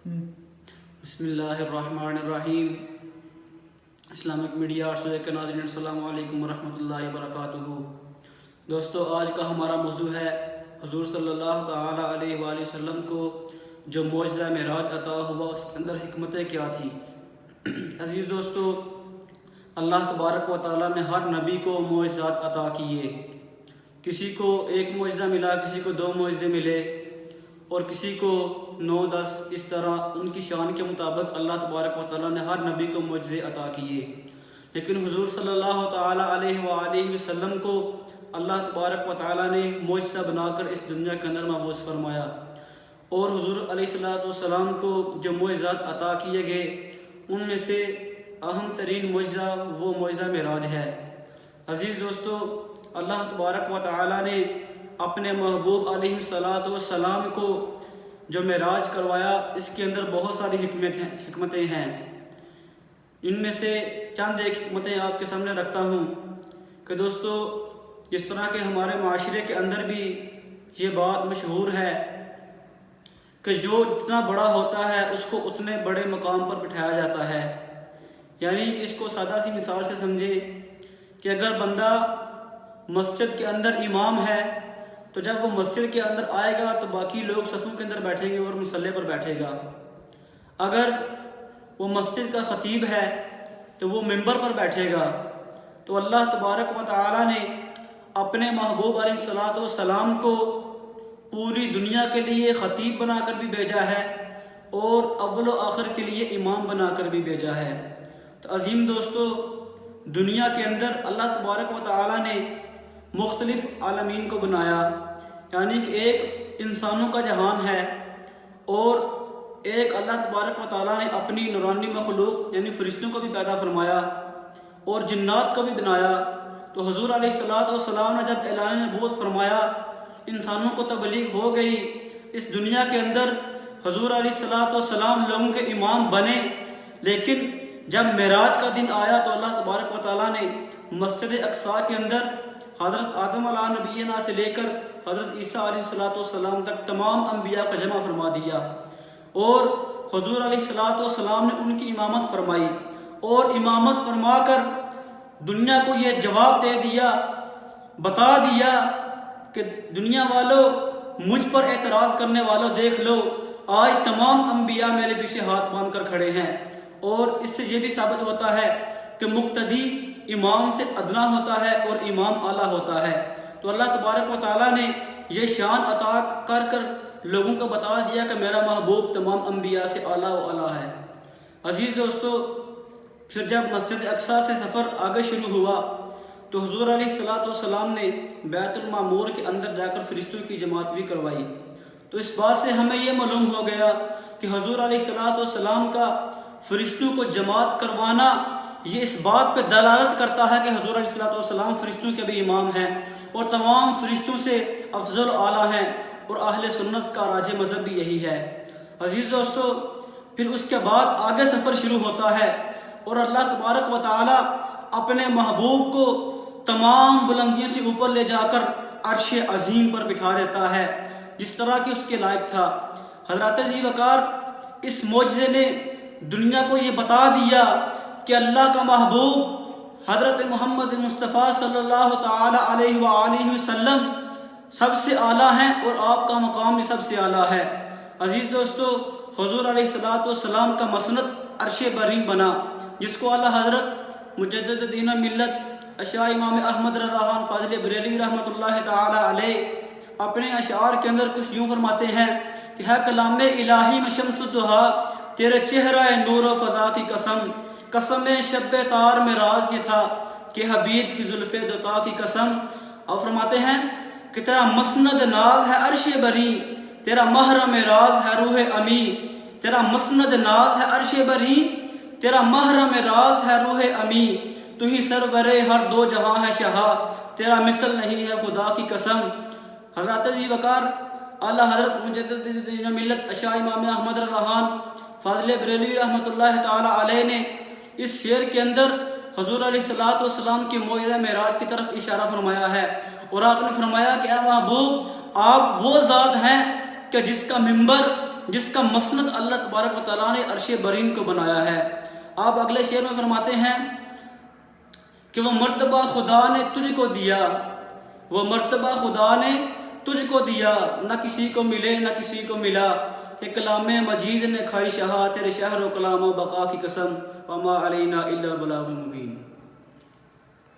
بسم اللہ الرحمن الرحیم۔ اسلامک میڈیا 801 کے ناظرین السلام علیکم ورحمۃ اللہ وبرکاتہ۔ دوستو، آج کا ہمارا موضوع ہے حضور صلی اللہ تعالیٰ علیہ وآلہ وسلم کو جو معجزہ معراج عطا ہوا، اس کے اندر حکمتیں کیا تھی۔ عزیز دوستو، اللہ تبارک و تعالیٰ نے ہر نبی کو معجزات عطا کیے۔ کسی کو ایک معجزہ ملا، کسی کو 2 معجزے ملے، اور کسی کو 9-10، اس طرح ان کی شان کے مطابق اللہ تبارک و تعالیٰ نے ہر نبی کو معجزے عطا کیے۔ لیکن حضور صلی اللہ تعالیٰ علیہ وآلہ وسلم کو اللہ تبارک و تعالیٰ نے معجزہ بنا کر اس دنیا کے اندر مبعوث فرمایا، اور حضور علیہ السلام کو جو معجزات عطا کیے گئے، ان میں سے اہم ترین معجزہ وہ معجزہ معراج ہے۔ عزیز دوستو، اللہ تبارک و تعالیٰ نے اپنے محبوب علیہ السلام کو جو معراج کروایا، اس کے اندر بہت ساری حکمتیں ہیں۔ ان میں سے چند ایک حکمتیں آپ کے سامنے رکھتا ہوں کہ دوستو، جس طرح کہ ہمارے معاشرے کے اندر بھی یہ بات مشہور ہے کہ جو جتنا بڑا ہوتا ہے اس کو اتنے بڑے مقام پر بٹھایا جاتا ہے۔ یعنی کہ اس کو سادہ سی مثال سے سمجھے کہ اگر بندہ مسجد کے اندر امام ہے، تو جب وہ مسجد کے اندر آئے گا تو باقی لوگ صفوں کے اندر بیٹھیں گے اور مصلی پر بیٹھے گا۔ اگر وہ مسجد کا خطیب ہے تو وہ ممبر پر بیٹھے گا۔ تو اللہ تبارک و تعالیٰ نے اپنے محبوب علیہ السلام کو پوری دنیا کے لیے خطیب بنا کر بھی بھیجا ہے، اور اول و آخر کے لیے امام بنا کر بھی بھیجا ہے۔ تو عظیم دوستو، دنیا کے اندر اللہ تبارک و تعالیٰ نے مختلف عالمین کو بنایا، یعنی کہ ایک انسانوں کا جہان ہے، اور ایک اللہ تبارک و تعالیٰ نے اپنی نورانی مخلوق یعنی فرشتوں کو بھی پیدا فرمایا، اور جنات کو بھی بنایا۔ تو حضور علیہ السلام نے جب اعلان نبوت فرمایا، انسانوں کو تبلیغ ہو گئی، اس دنیا کے اندر حضور علیہ السلام لوگوں کے امام بنے۔ لیکن جب معراج کا دن آیا تو اللہ تبارک و تعالیٰ نے مسجد اقصیٰ کے اندر حضرت آدم علیہ نبینا سے لے کر حضرت عیسیٰ علیہ السلام تک تمام انبیاء کا جمع فرما دیا، اور حضور علیہ السلام نے ان کی امامت فرمائی، اور امامت فرما کر دنیا کو یہ جواب دے دیا، بتا دیا کہ دنیا والوں، مجھ پر اعتراض کرنے والوں، دیکھ لو آج تمام انبیاء میرے پیچھے ہاتھ باندھ کر کھڑے ہیں۔ اور اس سے یہ بھی ثابت ہوتا ہے کہ مقتدی امام سے ادنا ہوتا ہے اور امام اعلیٰ ہوتا ہے۔ تو اللہ تبارک و تعالیٰ نے یہ شان عطا کر کر لوگوں کو بتا دیا کہ میرا محبوب تمام انبیاء سے اعلیٰ و اعلیٰ ہے۔ عزیز دوستو، پھر جب مسجد اقصیٰ سے سفر آگے شروع ہوا تو حضور علیہ السلام نے بیت المعمور کے اندر جا کر فرشتوں کی جماعت بھی کروائی۔ تو اس بات سے ہمیں یہ معلوم ہو گیا کہ حضور علیہ السلام کا فرشتوں کو جماعت کروانا یہ اس بات پہ دلالت کرتا ہے کہ حضور علیہ السلام فرشتوں کے بھی امام ہیں، اور تمام فرشتوں سے افضل و اعلیٰ ہیں، اور اہل سنت کا راج مذہب بھی یہی ہے۔ عزیز دوستو، پھر اس کے بعد آگے سفر شروع ہوتا ہے، اور اللہ تبارک و تعالیٰ اپنے محبوب کو تمام بلندیوں سے اوپر لے جا کر عرش عظیم پر بٹھا دیتا ہے، جس طرح کہ اس کے لائق تھا۔ حضرت ذی وقار اس معجزے نے دنیا کو یہ بتا دیا کہ اللہ کا محبوب حضرت محمد مصطفیٰ صلی اللہ تعالی علیہ وآلہ وسلم سب سے اعلیٰ ہیں، اور آپ کا مقام بھی سب سے اعلیٰ ہے۔ عزیز دوستو، حضور علیہ السلام کا مسند عرش برین بنا، جس کو اعلیٰ حضرت مجدد دین و ملت اشاع امام احمد رضا خان فاضل بریلوی رحمۃ اللہ تعالی علیہ اپنے اشعار کے اندر کچھ یوں فرماتے ہیں کہ ہے کلام الہی میں شمس الضحیٰ، تیرے چہرہ نور و فضا کی قسم، قسم شب تار میں راز یہ تھا کہ حبیب کی زلف دتا کی قسم۔ اور فرماتے ہیں کہ تیرا مسند ناز ہے عرش بری، تیرا محرم راز ہے روح امی، تیرا مسند ناز ہے عرش بری، تیرا محرم راز ہے روح امی، تو ہی سرور ہر 2 جہاں ہے شہا، تیرا مثل نہیں ہے خدا کی قسم۔ حضرت ذی وقار اعلیٰ حضرت مجدد دین و ملت اشاع امام احمد رضا خان فاضل بریلوی رحمۃ اللہ تعالی علیہ نے اس شعر کے اندر حضور علیہ السلام کے معجزہ معراج کی طرف اشارہ فرمایا ہے، اور آپ نے فرمایا کہ اے محبوب، آپ وہ ذات ہیں کہ جس کا منبر جس کا مسند اللہ تبارک و تعالیٰ نے عرش برین کو بنایا ہے۔ آپ اگلے شعر میں فرماتے ہیں کہ وہ مرتبہ خدا نے تجھ کو دیا، وہ مرتبہ خدا نے تجھ کو دیا، نہ کسی کو ملے نہ کسی کو ملا، کہ کلام مجید نے کھائی شہا تیرے شہر و کلام و بقا کی قسم، وما علینا الا البلاغ المبین۔